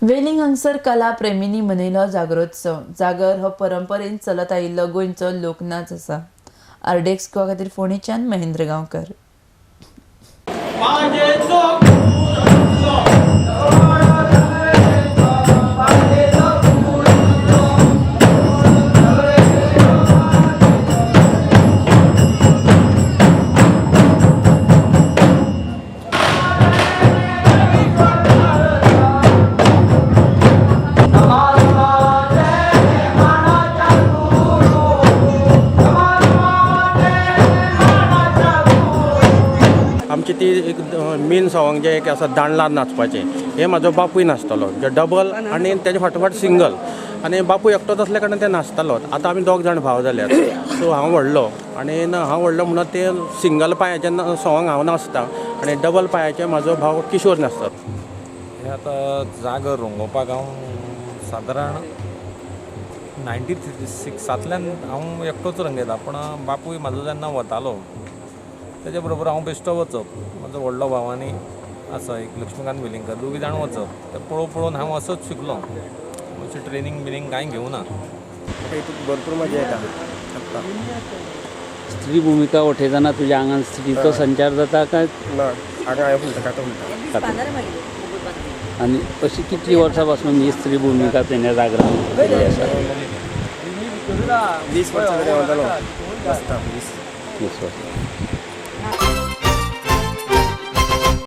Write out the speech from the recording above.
वेलिंग हांगसर कला प्रेमींनी मनयलो जागरोत्सव. जागर हो परंपरेन चलत आयिल्लो गोंयचो लोकनाच आसा. आरडेक्स खातीर फोंडेच्यान महेंद्र गांवकर. आमची ती एक मेन सॉंग जे एक आसा दांडलार नाचपाचें, हे म्हाजो बापूय नाचतालो, जे डबल आनी तेजे फाटोफाट सिंगल. आनी बापूय एकटोच आसल्या कारणान ते नाचतालो. आतां आमी दोग जाण भाव जाल्यात. सो हांव व्हडलो आनी हांव व्हडलो म्हणून ते सिंगल पांयाचें सॉंग हांव नाचतां आनी डबल पांयाचें म्हाजो भाव किशोर नाचता. हे आतां जागर रंगोवपाक हांव सादारण 96 हांव एकटोच रंगयता. पूण बापूय म्हाजो जेन्ना वतालो तेजे बरोबर हांव बेश्टो वचप. म्हाजो व्हडलो भाव आनी आसा एक लक्ष्मीकांत वेलिंगकर, दोगी जाण वचप. ते पळोवन हांव असोच शिकलो. अशें ट्रेनींग बिनींग कांय घेवना. भरपूर मजा येता. स्त्री भूमिका ओठयतना तुज्या आंगान स्त्रीचो संचार जाता काय? आनी अशी कितली वर्सां पासून ही स्त्री भूमिका तेणे जागरान केली आसा? 20 वर्सां जालो. 20 वर्सां.